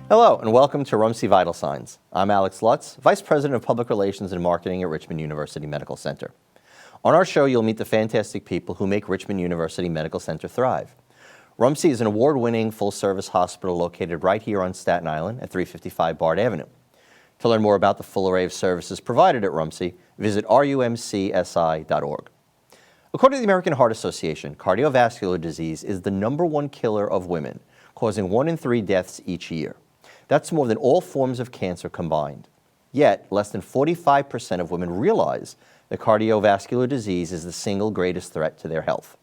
Hello, and welcome to RUMC Vital Signs. I'm Alex Lutz, Vice President of Public Relations and Marketing at Richmond University Medical Center. On our show, you'll meet the fantastic people who make Richmond University Medical Center thrive. RUMC is an award-winning full-service hospital located right here on Staten Island at 355 Bard Avenue. To learn more about the full array of services provided at RUMC, visit rumcsi.org. According to the American Heart Association, cardiovascular disease is the #1 killer of women, causing 1 in 3 deaths each year. That's more than all forms of cancer combined. Yet, less than 45% of women realize that cardiovascular disease is the single greatest threat to their health.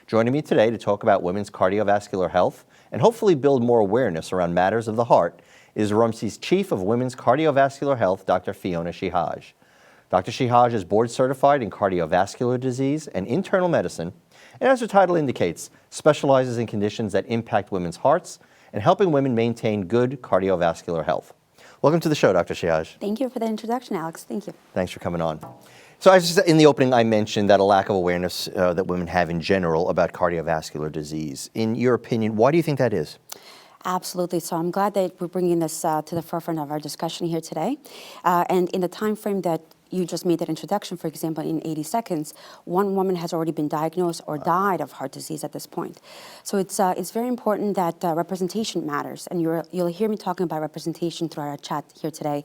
Joining me today to talk about women's cardiovascular health and hopefully build more awareness around matters of the heart is RUMC's Chief of Women's Cardiovascular Health, Dr. Fiona Shehaj. Dr. Shehaj is board certified in cardiovascular disease and internal medicine, and as her title indicates, specializes in conditions that impact women's hearts and helping women maintain good cardiovascular health. Welcome to the show, Dr. Shehaj. Thank you for the introduction, Alex. Thank you. Thanks for coming on. So in the opening, I mentioned that a lack of awareness that women have in general about cardiovascular disease. In your opinion, why do you think that is? Absolutely. So I'm glad that we're bringing this to the forefront of our discussion here today. And in the time frame that you just made that introduction, for example, in 80 seconds, 1 woman has already been diagnosed or died of heart disease at this point. So it's very important that representation matters, and you'll hear me talking about representation throughout our chat here today.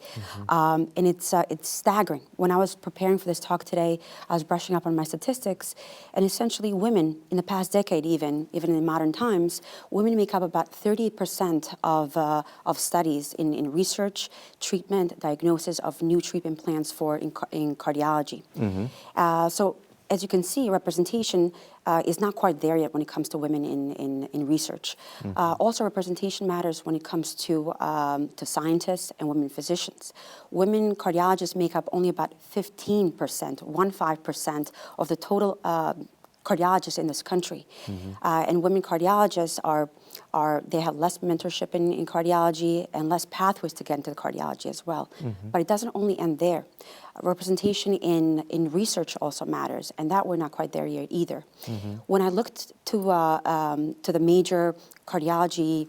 And it's staggering. When I was preparing for this talk today, I was brushing up on my statistics, and essentially women in the past decade, even in modern times, women make up about 38% of studies in research, treatment, diagnosis of new treatment plans for in cardiology. So as you can see, representation is not quite there yet when it comes to women in research. Also, representation matters when it comes to scientists and women physicians. Women cardiologists make up only about 15% of the total cardiologists in this country. And women cardiologists they have less mentorship in cardiology and less pathways to get into the cardiology as well. But it doesn't only end there. Representation in research also matters, and that we're not quite there yet either. When I looked to the major cardiology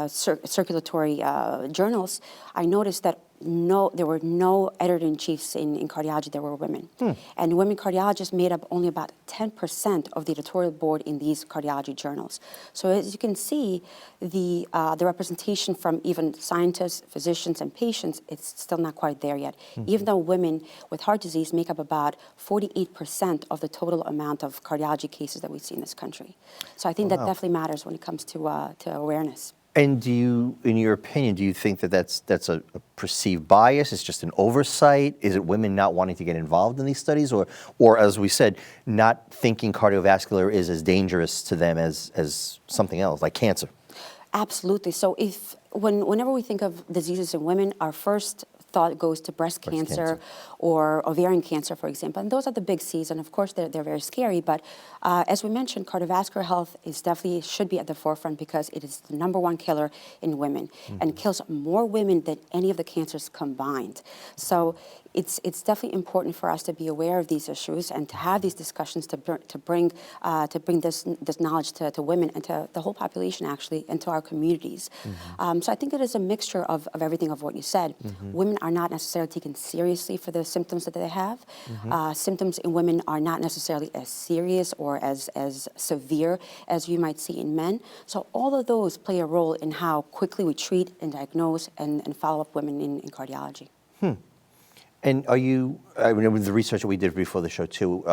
circulatory journals, I noticed that there were no editor-in-chiefs in cardiology that were women. And women cardiologists made up only about 10% of the editorial board in these cardiology journals. So as you can see, the representation from even scientists, physicians, and patients, it's still not quite there yet. Even though women with heart disease make up about 48% of the total amount of cardiology cases that we see in this country. So I think that definitely matters when it comes to awareness. And in your opinion, do you think that that's a perceived bias? It's just an oversight? Is it women not wanting to get involved in these studies, or as we said, not thinking cardiovascular is as dangerous to them as something else, like cancer? Absolutely. So whenever we think of diseases in women, our first thought goes to breast cancer or ovarian cancer, for example. And those are the big C's, and of course they're very scary. But as we mentioned, cardiovascular health should be at the forefront because it is the #1 killer in women and kills more women than any of the cancers combined. So it's definitely important for us to be aware of these issues and to have these discussions to bring this knowledge to women and to the whole population, actually, and to our communities. So I think it is a mixture of everything of what you said. Women are not necessarily taken seriously for the symptoms that they have. Symptoms in women are not necessarily as serious or as severe as you might see in men. So all of those play a role in how quickly we treat and diagnose and follow up women in cardiology. And with the research that we did before the show too,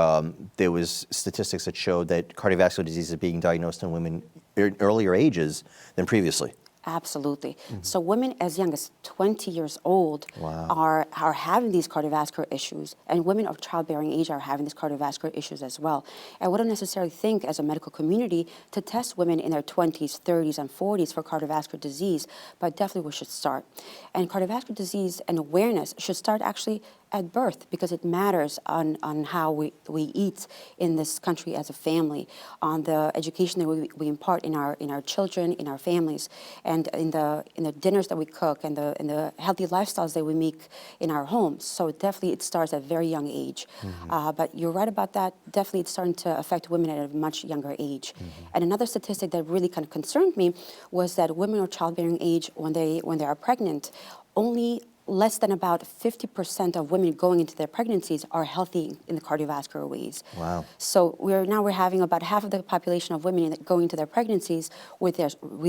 there was statistics that showed that cardiovascular disease is being diagnosed in women in earlier ages than previously. Absolutely. So women as young as 20 years old are having these cardiovascular issues, and women of childbearing age are having these cardiovascular issues as well. I wouldn't necessarily think as a medical community to test women in their 20s, 30s, and 40s for cardiovascular disease, but definitely we should start. And cardiovascular disease and awareness should start actually at birth, because it matters on how we eat in this country as a family, on the education that we impart in our children, in our families, and in the dinners that we cook, and the healthy lifestyles that we make in our homes. So definitely it starts at a very young age. But you're right about that. Definitely it's starting to affect women at a much younger age. And another statistic that really kind of concerned me was that women of childbearing age, when they are pregnant, only less than about 50% of women going into their pregnancies are healthy in the cardiovascular ways. Wow. So we're having about half of the population of women going into their pregnancies with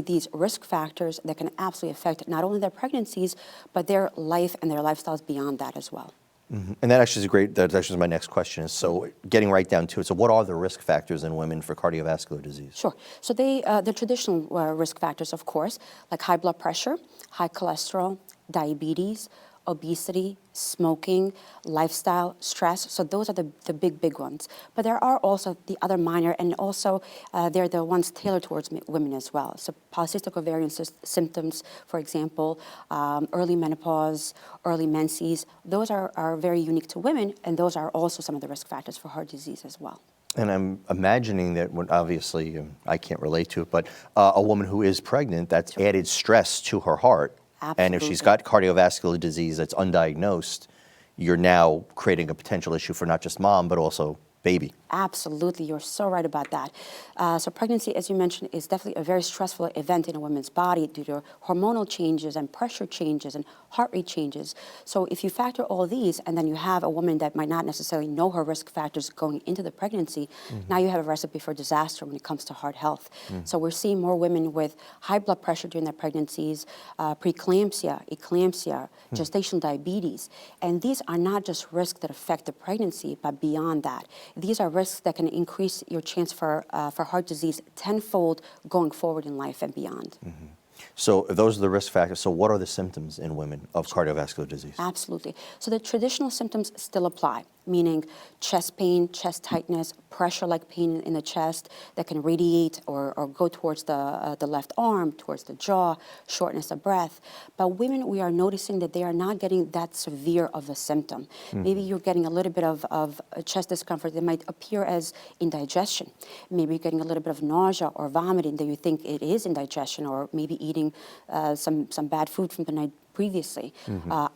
these risk factors that can absolutely affect not only their pregnancies, but their life and their lifestyles beyond that as well. And that actually is great. That actually is my next question. So getting right down to it, so what are the risk factors in women for cardiovascular disease? Sure. So the traditional risk factors, of course, like high blood pressure, high cholesterol, diabetes, obesity, smoking, lifestyle, stress. So those are the big ones. But there are also the other minor, and also they're the ones tailored towards women as well. So polycystic ovarian symptoms, for example, early menopause, early menses, those are very unique to women, and those are also some of the risk factors for heart disease as well. And I'm imagining that when, obviously, I can't relate to it, but a woman who is pregnant, that's added stress to her heart. Absolutely. And if she's got cardiovascular disease that's undiagnosed, you're now creating a potential issue for not just mom, but also baby. Absolutely, you're so right about that. So pregnancy, as you mentioned, is definitely a very stressful event in a woman's body due to hormonal changes and pressure changes and heart rate changes. So if you factor all these, and then you have a woman that might not necessarily know her risk factors going into the pregnancy, now you have a recipe for disaster when it comes to heart health. So we're seeing more women with high blood pressure during their pregnancies, preeclampsia, eclampsia, gestational diabetes. And these are not just risks that affect the pregnancy, but beyond that. These are risks that can increase your chance for heart disease tenfold going forward in life and beyond. So if those are the risk factors. So what are the symptoms in women of cardiovascular disease? Absolutely. So the traditional symptoms still apply, meaning chest pain, chest tightness, pressure-like pain in the chest that can radiate or go towards the left arm, towards the jaw, shortness of breath. But women, we are noticing that they are not getting that severe of a symptom. Maybe you're getting a little bit of chest discomfort that might appear as indigestion. Maybe you're getting a little bit of nausea or vomiting that you think it is indigestion, or maybe eating some bad food from the night previously,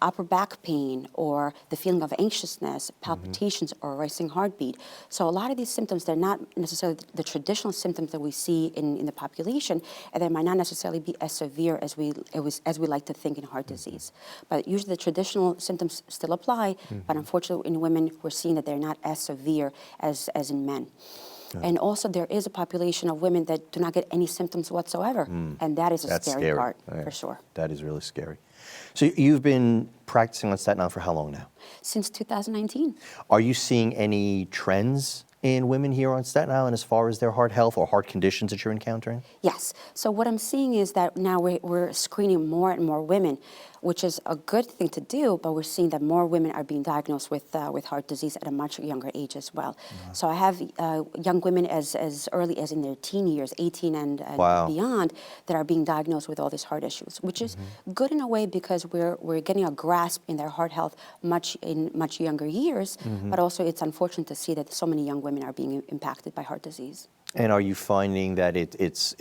upper back pain, or the feeling of anxiousness, palpitations, or racing heartbeat. So a lot of these symptoms, they're not necessarily the traditional symptoms that we see in the population, and they might not necessarily be as severe as we like to think in heart disease. But usually the traditional symptoms still apply, but unfortunately in women, we're seeing that they're not as severe as in men. And also there is a population of women that do not get any symptoms whatsoever, and that is That's scary part, Yeah. for sure. That is really scary. So you've been practicing on Staten Island for how long now? Since 2019. Are you seeing any trends in women here on Staten Island as far as their heart health or heart conditions that you're encountering? Yes. So what I'm seeing is that now we're screening more and more women, which is a good thing to do, but we're seeing that more women are being diagnosed with heart disease at a much younger age as well. So I have young women as early as in their teen years, 18 and beyond, that are being diagnosed with all these heart issues, which is good in a way because we're getting a grasp in their heart health in much younger years, but also it's unfortunate to see that so many young women are being impacted by heart disease. And are you finding that it's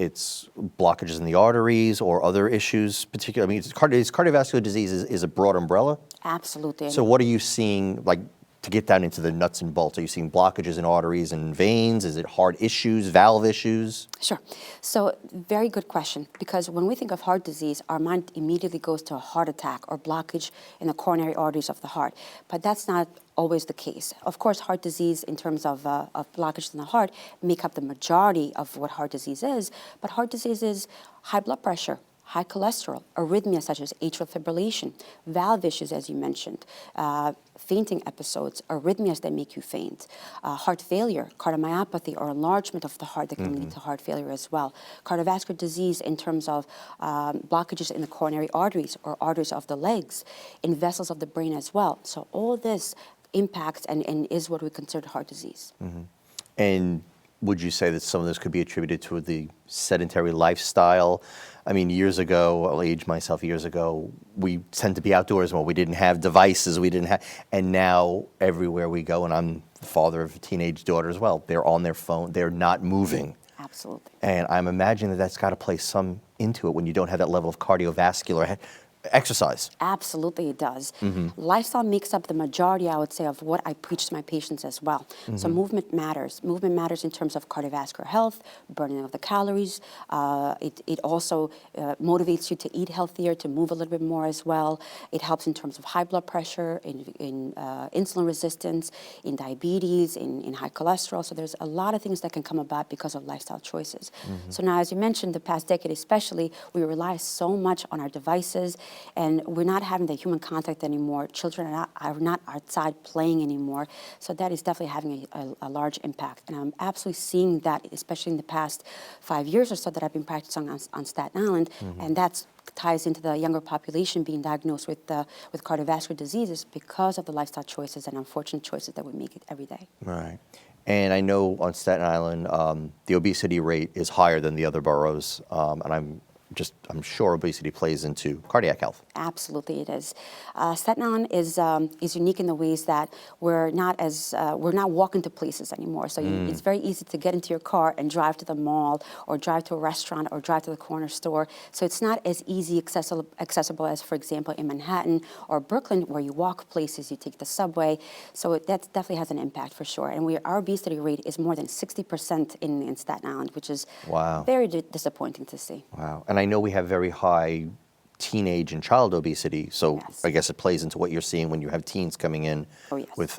blockages in the arteries or other issues, particularly? I mean, cardiovascular disease is a broad umbrella. Absolutely. So what are you seeing, like, to get down into the nuts and bolts? Are you seeing blockages in arteries and veins? Is it heart issues, valve issues? Sure. So very good question, because when we think of heart disease, our mind immediately goes to a heart attack or blockage in the coronary arteries of the heart. But that's not always the case. Of course, heart disease in terms of blockage in the heart make up the majority of what heart disease is, but heart disease is high blood pressure, high cholesterol, arrhythmias such as atrial fibrillation, valve issues, as you mentioned, fainting episodes, arrhythmias that make you faint, heart failure, cardiomyopathy, or enlargement of the heart that can lead to heart failure as well, cardiovascular disease in terms of blockages in the coronary arteries or arteries of the legs, in vessels of the brain as well. So all this impacts and is what we consider heart disease. And would you say that some of this could be attributed to the sedentary lifestyle? I mean, years ago, I'll age myself, years ago, we tend to be outdoors more. We didn't have devices, and now everywhere we go, and I'm the father of a teenage daughter as well, they're on their phone, they're not moving. Absolutely. And I'm imagining that that's got to play some into it when you don't have that level of cardiovascular exercise. Absolutely, it does. Lifestyle makes up the majority, I would say, of what I preach to my patients as well. So movement matters. Movement matters in terms of cardiovascular health, burning of the calories. It also motivates you to eat healthier, to move a little bit more as well. It helps in terms of high blood pressure, in insulin resistance, in diabetes, in high cholesterol. So there's a lot of things that can come about because of lifestyle choices. So now, as you mentioned, the past decade especially, we rely so much on our devices, and we're not having the human contact anymore. Children are not outside playing anymore. So that is definitely having a large impact. And I'm absolutely seeing that, especially in the past 5 years or so that I've been practicing on Staten Island. And that ties into the younger population being diagnosed with cardiovascular diseases because of the lifestyle choices and unfortunate choices that we make it every day. Right. And I know on Staten Island, the obesity rate is higher than the other boroughs, and I'm sure obesity plays into cardiac health. Absolutely, it is. Staten Island is unique in the ways that we're not walking to places anymore. So it's very easy to get into your car and drive to the mall, or drive to a restaurant, or drive to the corner store. So it's not as easy accessible as, for example, in Manhattan or Brooklyn, where you walk places, you take the subway. So that definitely has an impact for sure. And our obesity rate is more than 60% in Staten Island, which is very disappointing to see. Wow. And I know we have very high teenage and child obesity, so Yes. I guess it plays into what you're seeing when you have teens coming in with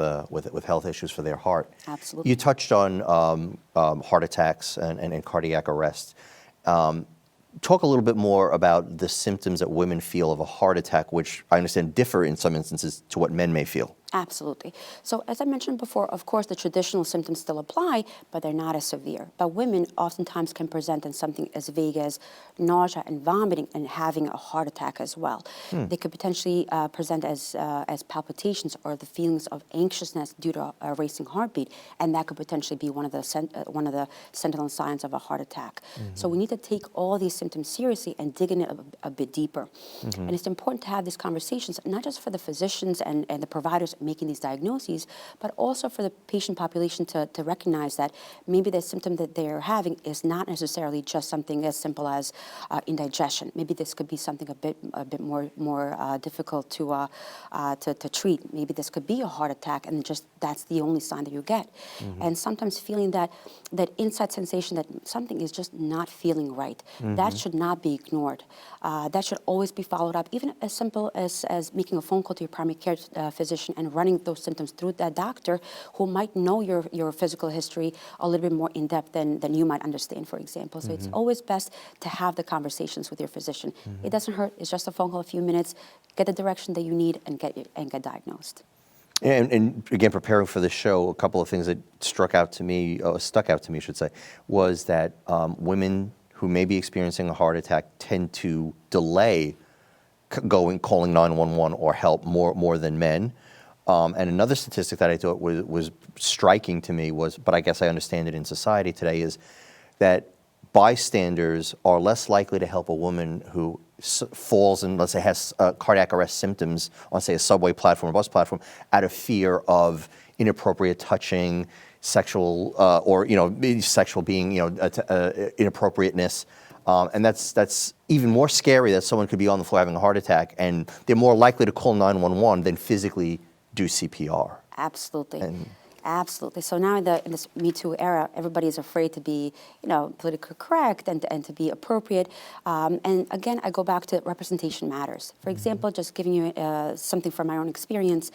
health issues for their heart. Absolutely. You touched on heart attacks and cardiac arrest. Talk a little bit more about the symptoms that women feel of a heart attack, which I understand differ in some instances to what men may feel. Absolutely. So as I mentioned before, of course, the traditional symptoms still apply, but they're not as severe. But women oftentimes can present in something as vague as nausea and vomiting and having a heart attack as well. They could potentially present as palpitations or the feelings of anxiousness due to a racing heartbeat, and that could potentially be one of the sentinel signs of a heart attack. So we need to take all these symptoms seriously and dig in it a bit deeper. And it's important to have these conversations, not just for the physicians and the providers making these diagnoses, but also for the patient population to recognize that maybe the symptom that they're having is not necessarily just something as simple as indigestion. Maybe this could be something a bit more difficult to treat. Maybe this could be a heart attack, and just that's the only sign that you get. And sometimes feeling that inside sensation that something is just not feeling right, that should not be ignored. That should always be followed up, even as simple as making a phone call to your primary care physician and running those symptoms through that doctor who might know your physical history a little bit more in depth than you might understand, for example. So it's always best to have the conversations with your physician. It doesn't hurt. It's just a phone call, a few minutes, get the direction that you need, and get diagnosed. And again, preparing for the show, a couple of things that stuck out to me, I should say, was that women who may be experiencing a heart attack tend to delay calling 911 or help more than men. And another statistic that I thought was striking to me was, but I guess I understand it in society today, is that bystanders are less likely to help a woman who falls and, let's say, has cardiac arrest symptoms on, say, a subway platform or bus platform out of fear of inappropriate touching, sexual or sexual being, inappropriateness. And that's even more scary, that someone could be on the floor having a heart attack, and they're more likely to call 911 than physically do CPR. Absolutely. Absolutely. So now in this Me Too era, everybody is afraid to be, politically correct and to be appropriate. And again, I go back to representation matters. For example, just giving you something from my own experience.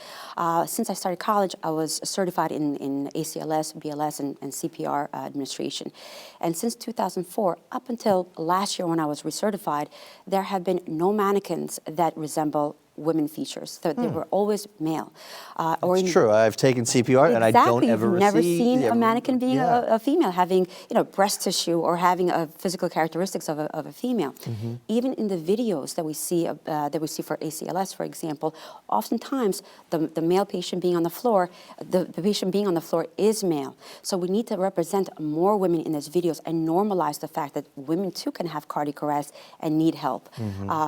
Since I started college, I was certified in ACLS, BLS, and CPR administration. And since 2004, up until last year when I was recertified, there have been no mannequins that resemble women features. So they were always male. It's true. I've taken CPR and I don't ever You've never see seen a mannequin being yeah. a female, having breast tissue or having physical characteristics of a female. Even in the videos that we see for ACLS, for example, oftentimes the male patient being on the floor, the patient being on the floor is male. So we need to represent more women in these videos and normalize the fact that women too can have cardiac arrest and need help.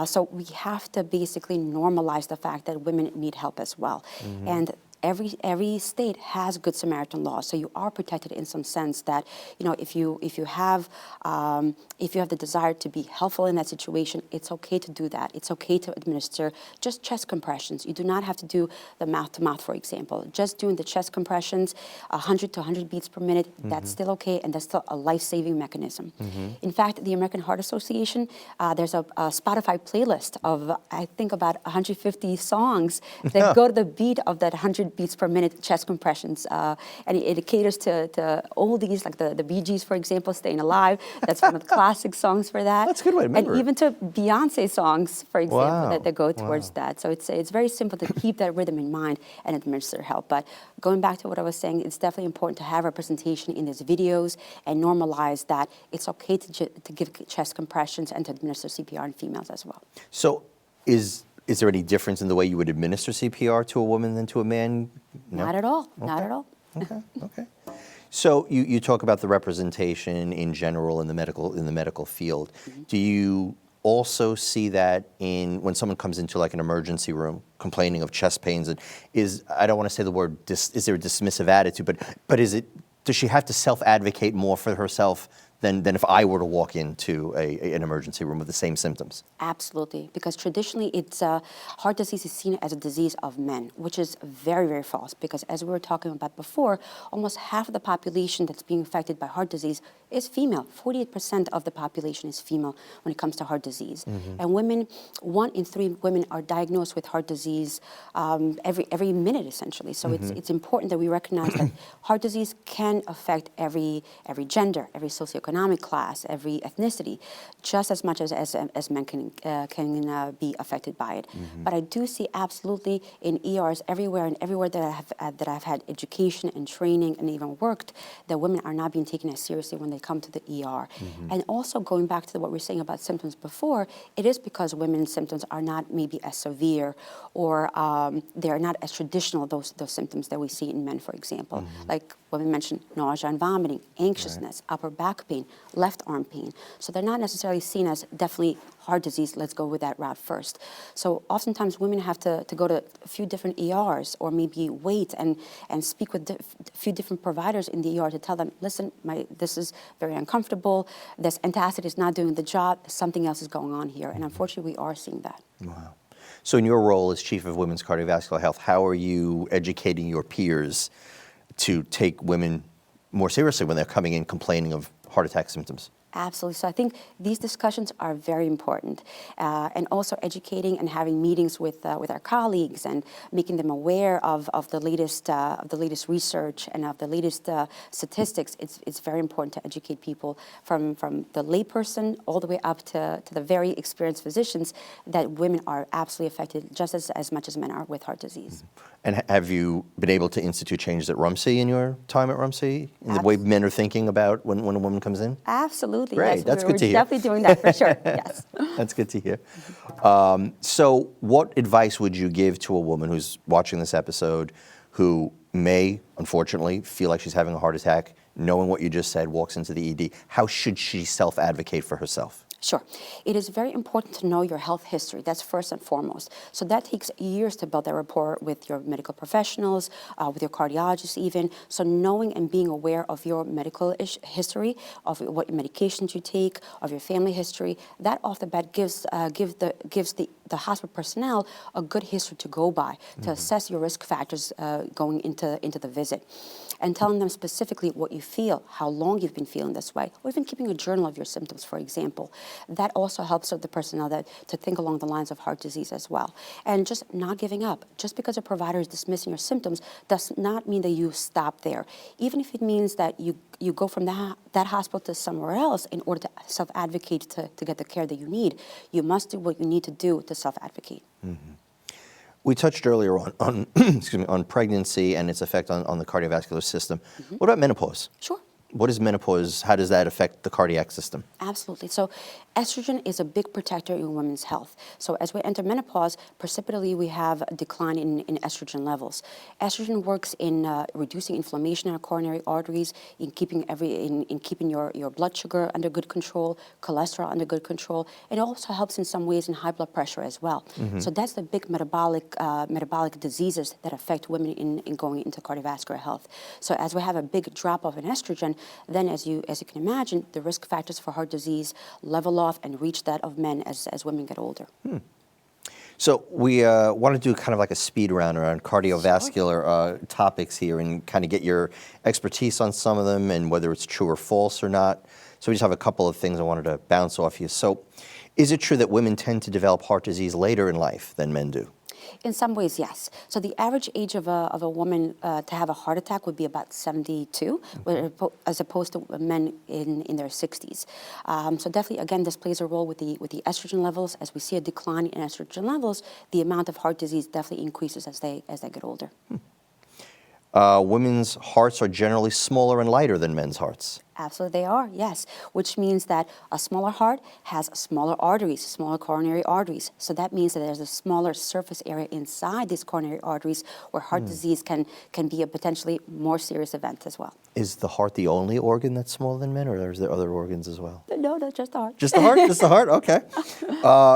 So we have to basically normalize the fact that women need help as well. And every state has Good Samaritan laws, so you are protected in some sense that if you have the desire to be helpful in that situation, it's okay to do that. It's okay to administer just chest compressions. You do not have to do the mouth to mouth, for example. Just doing the chest compressions, 100 to 100 beats per minute, that's still okay, and that's still a life-saving mechanism. In fact, the American Heart Association, there's a Spotify playlist of I think about 150 songs that go to the beat of that 100 beats per minute chest compressions, and it caters to oldies like the Bee Gees, for example, "Staying Alive." That's one of the classic songs for that. That's a good way to remember. And even to Beyonce songs, for example, Wow. that go towards that. So it's very simple to keep that rhythm in mind and administer help. But going back to what I was saying, it's definitely important to have representation in these videos and normalize that it's okay to give chest compressions and to administer CPR in females as well. So is there any difference in the way you would administer CPR to a woman than to a man? No? Not at all. Not at all. Okay. So you talk about the representation in general in the medical field. Do you also see that when someone comes into like an emergency room complaining of chest pains, and I don't want to say the word is there a dismissive attitude, but does she have to self-advocate more for herself than if I were to walk into an emergency room with the same symptoms? Absolutely, because traditionally heart disease is seen as a disease of men, which is very, very false, because as we were talking about before, almost half of the population that's being affected by heart disease is female. 48% of the population is female when it comes to heart disease. And women, 1 in 3 women are diagnosed with heart disease every minute, essentially. So it's important that we recognize that heart disease can affect every gender, every socioeconomic class, every ethnicity, just as much as men can be affected by it. But I do see absolutely in ERs everywhere that I've had education and training and even worked, that women are not being taken as seriously when they come to the ER. And also going back to what we were saying about symptoms before, it is because women's symptoms are not maybe as severe, or they're not as traditional, those symptoms that we see in men, for example. Like women mentioned nausea and vomiting, anxiousness, upper back pain, left arm pain. So they're not necessarily seen as definitely heart disease. Let's go with that route first. So oftentimes women have to go to a few different ERs, or maybe wait and speak with a few different providers in the ER to tell them, listen, this is very uncomfortable, this antacid is not doing the job, something else is going on here. And unfortunately, we are seeing that. Wow. So in your role as Chief of Women's Cardiovascular Health, how are you educating your peers to take women more seriously when they're coming in complaining of heart attack symptoms? Absolutely. So I think these discussions are very important, and also educating and having meetings with our colleagues and making them aware of the latest research and of the latest statistics. It's very important to educate people from the layperson all the way up to the very experienced physicians that women are absolutely affected just as much as men are with heart disease. And have you been able to institute changes at RUMC in your time at RUMC, in the way men are thinking about when a woman comes in? Absolutely. Great, yes. that's We're good to hear. definitely doing that for sure, yes. That's good to hear. So what advice would you give to a woman who's watching this episode who may, unfortunately, feel like she's having a heart attack, knowing what you just said, walks into the ED? How should she self-advocate for herself? Sure. It is very important to know your health history. That's first and foremost. So that takes years to build that rapport with your medical professionals, with your cardiologist even. So knowing and being aware of your medical history, of what medications you take, of your family history, that off the bat gives the hospital personnel a good history to go by, to assess your risk factors going into the visit. And telling them specifically what you feel, how long you've been feeling this way, or even keeping a journal of your symptoms, for example. That also helps the personnel to think along the lines of heart disease as well. And just not giving up. Just because a provider is dismissing your symptoms does not mean that you stop there. Even if it means that you go from that hospital to somewhere else in order to self-advocate to get the care that you need, you must do what you need to do to self-advocate. We touched earlier on excuse me, on pregnancy and its effect on the cardiovascular system. What about menopause? Sure. What is menopause? How does that affect the cardiac system? Absolutely. So estrogen is a big protector in women's health. So as we enter menopause, precipitously we have a decline in estrogen levels. Estrogen works in reducing inflammation in our coronary arteries, in keeping keeping your blood sugar under good control, cholesterol under good control. It also helps in some ways in high blood pressure as well. So that's the big metabolic diseases that affect women in going into cardiovascular health. So as we have a big drop off in estrogen, then as you can imagine, the risk factors for heart disease level off and reach that of men as women get older. So we want to do kind of like a speed round around cardiovascular topics here and kind of get your expertise on some of them and whether it's true or false or not. So we just have a couple of things I wanted to bounce off you. So is it true that women tend to develop heart disease later in life than men do? In some ways, yes. So the average age of a woman to have a heart attack would be about 72, as opposed to men in their 60s. So definitely, again, this plays a role with the estrogen levels. As we see a decline in estrogen levels, the amount of heart disease definitely increases as they get older. Women's hearts are generally smaller and lighter than men's hearts. Absolutely, they are, yes, which means that a smaller heart has smaller arteries, smaller coronary arteries. So that means that there's a smaller surface area inside these coronary arteries where heart disease can be a potentially more serious event as well. Is the heart the only organ that's smaller than men, or is there other organs as well? No, just the heart. Just the heart? Just the heart? Okay.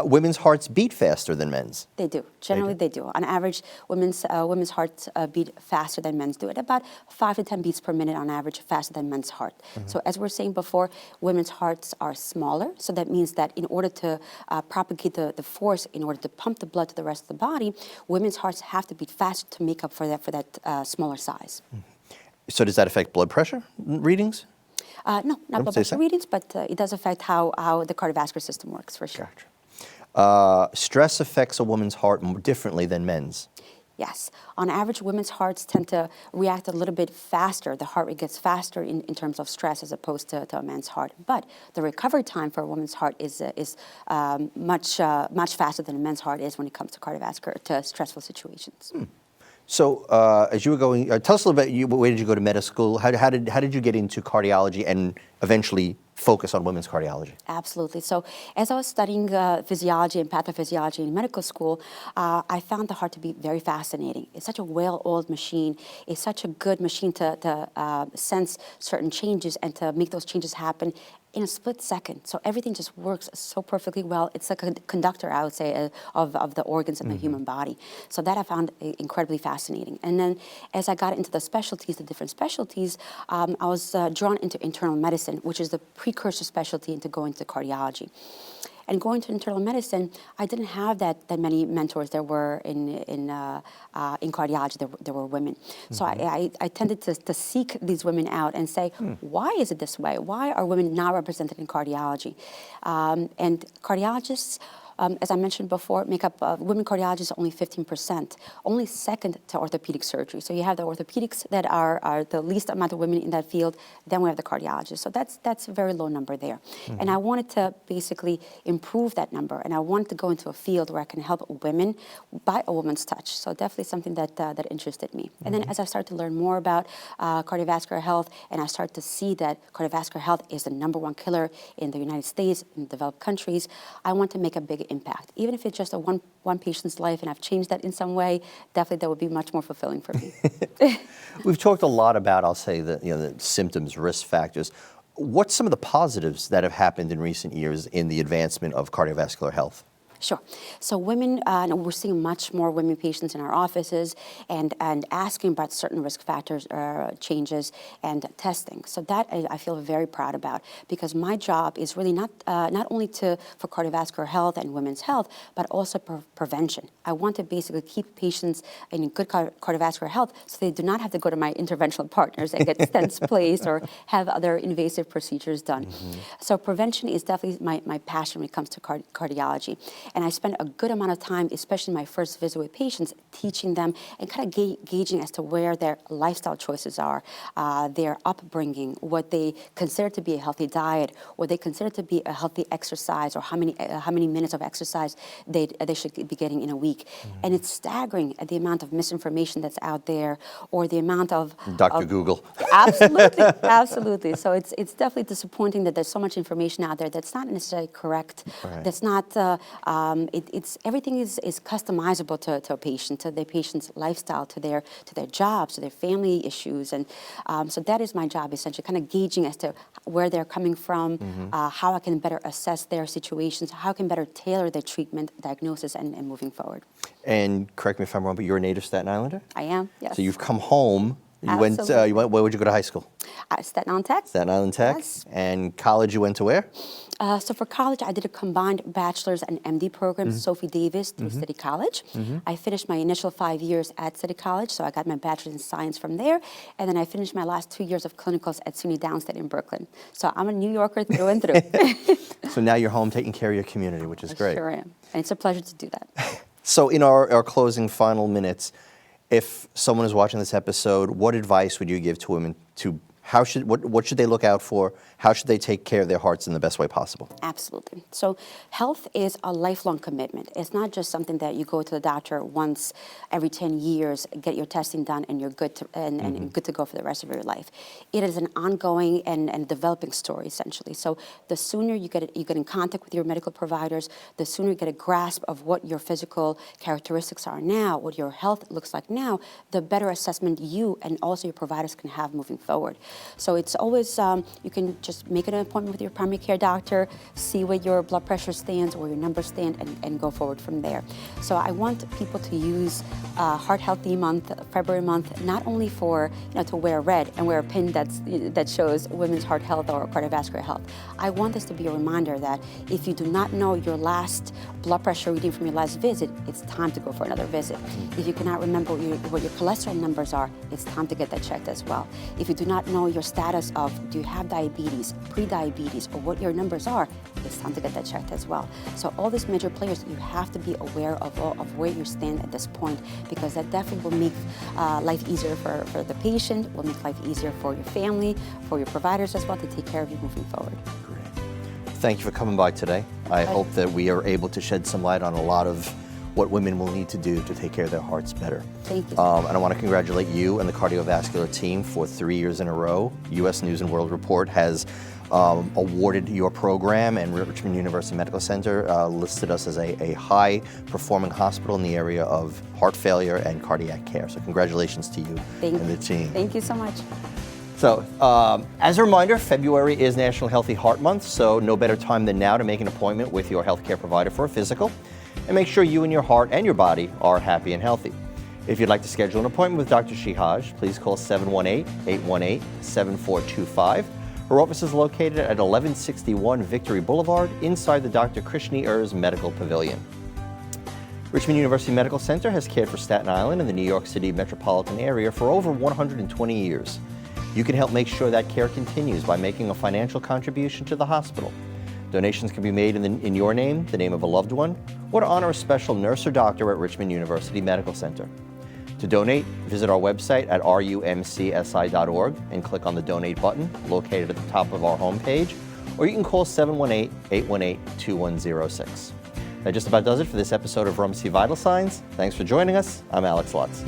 Women's hearts beat faster than men's. They do. Generally, they do. On average, women's hearts beat faster than men's do. At about 5 to 10 beats per minute on average, faster than men's heart. So as we're saying before, women's hearts are smaller. So that means that in order to propagate the force, in order to pump the blood to the rest of the body, women's hearts have to beat faster to make up for that smaller size. So does that affect blood pressure readings? No, not blood pressure readings, but it does affect how the cardiovascular system works, for sure. Gotcha. Stress affects a woman's heart more differently than men's. Yes. On average, women's hearts tend to react a little bit faster. The heart rate gets faster in terms of stress as opposed to a man's heart. But the recovery time for a woman's heart is much faster than a men's heart is when it comes to stressful situations. So as you were going, tell us a little bit, where did you go to medical school? How did you get into cardiology and eventually focus on women's cardiology? Absolutely. So as I was studying physiology and pathophysiology in medical school, I found the heart to be very fascinating. It's such a well-oiled machine. It's such a good machine to sense certain changes and to make those changes happen in a split second. So everything just works so perfectly well. It's like a conductor, I would say, of the organs in the human body. So that I found incredibly fascinating. And then as I got into the specialties, the different specialties, I was drawn into internal medicine, which is the precursor specialty into going to cardiology. And going to internal medicine, I didn't have that many mentors there were in cardiology. There were women. So I tended to seek these women out and say, why is it this way? Why are women not represented in cardiology? And cardiologists, as I mentioned before, make up women cardiologists only 15%, only second to orthopedic surgery. So you have the orthopedics that are the least amount of women in that field, then we have the cardiologists. So that's a very low number there. And I wanted to basically improve that number, and I wanted to go into a field where I can help women by a woman's touch. So definitely something that interested me. And then as I started to learn more about cardiovascular health, and I started to see that cardiovascular health is the #1 killer in the United States, in developed countries, I want to make a big impact. Even if it's just one patient's life and I've changed that in some way, definitely that would be much more fulfilling for me. We've talked a lot about, I'll say, the symptoms, risk factors. What's some of the positives that have happened in recent years in the advancement of cardiovascular health? Sure. So women, we're seeing much more women patients in our offices and asking about certain risk factors, changes, and testing. So that I feel very proud about, because my job is really not only for cardiovascular health and women's health, but also prevention. I want to basically keep patients in good cardiovascular health so they do not have to go to my interventional partners and get stents placed or have other invasive procedures done. So prevention is definitely my passion when it comes to cardiology. And I spend a good amount of time, especially my first visit with patients, teaching them and kind of gauging as to where their lifestyle choices are, their upbringing, what they consider to be a healthy diet, what they consider to be a healthy exercise, or how many minutes of exercise they should be getting in a week. And it's staggering at the amount of misinformation that's out there, or the amount of Dr. Google. Absolutely, absolutely. So it's definitely disappointing that there's so much information out there that's not necessarily correct. Right. That's not. It's everything is customizable to a patient, to their patient's lifestyle, to their jobs, to their family issues, and so that is my job essentially, kind of gauging as to where they're coming from, how I can better assess their situations, how I can better tailor their treatment, diagnosis, and moving forward. And correct me if I'm wrong, but you're a native Staten Islander? I am, yes. So you've come home. You Absolutely. went. Where would you go to high school? Staten Island Tech. Staten Island Tech. Yes. And college, you went to where? So for college, I did a combined bachelor's and MD program, Sophie Davis through City College. I finished my initial 5 years at City College, so I got my bachelor's in science from there, and then I finished my last 2 years of clinicals at SUNY Downstate in Brooklyn. So I'm a New Yorker through and through. So now you're home taking care of your community, which is I great. sure am, and it's a pleasure to do that. So in our closing final minutes, if someone is watching this episode, what advice would you give to women to what should they look out for? How should they take care of their hearts in the best way possible? Absolutely. So health is a lifelong commitment. It's not just something that you go to the doctor once every 10 years, get your testing done, and you're good to and good to go for the rest of your life. It is an ongoing and developing story, essentially. So the sooner you get in contact with your medical providers, the sooner you get a grasp of what your physical characteristics are now, what your health looks like now, the better assessment you and also your providers can have moving forward. So it's always, you can just make an appointment with your primary care doctor, see where your blood pressure stands, where your numbers stand, and go forward from there. So I want people to use Heart Healthy Month, February month, not only for, to wear red and wear a pin that shows women's heart health or cardiovascular health. I want this to be a reminder that if you do not know your last blood pressure reading from your last visit, it's time to go for another visit. If you cannot remember what your cholesterol numbers are, it's time to get that checked as well. If you do not know your status of do you have diabetes, pre-diabetes, or what your numbers are, it's time to get that checked as well. So all these major players, you have to be aware of where you stand at this point, because that definitely will make life easier for the patient, will make life easier for your family, for your providers as well, to take care of you moving forward. Great. Thank you for coming by today. I hope that we are able to shed some light on a lot of what women will need to do to take care of their hearts better. Thank you. And I want to congratulate you and the Cardiovascular team for 3 years in a row. U.S. News and World Report has awarded your program, and Richmond University Medical Center listed us as a high-performing hospital in the area of heart failure and cardiac care. So congratulations to you and the team. Thank you so much. So, as a reminder, February is National Healthy Heart Month, so no better time than now to make an appointment with your healthcare provider for a physical, and make sure you and your heart and your body are happy and healthy. If you'd like to schedule an appointment with Dr. Shehaj, please call 718-818-7425. Her office is located at 1161 Victory Boulevard, inside the Dr. Krishni Urs Medical Pavilion. Richmond University Medical Center has cared for Staten Island and the New York City metropolitan area for over 120 years. You can help make sure that care continues by making a financial contribution to the hospital. Donations can be made in your name, the name of a loved one, or to honor a special nurse or doctor at Richmond University Medical Center. To donate, visit our website at rumcsi.org and click on the donate button located at the top of our homepage, or you can call 718-818-2106. That just about does it for this episode of RUMC Vital Signs. Thanks for joining us. I'm Alex Lutz.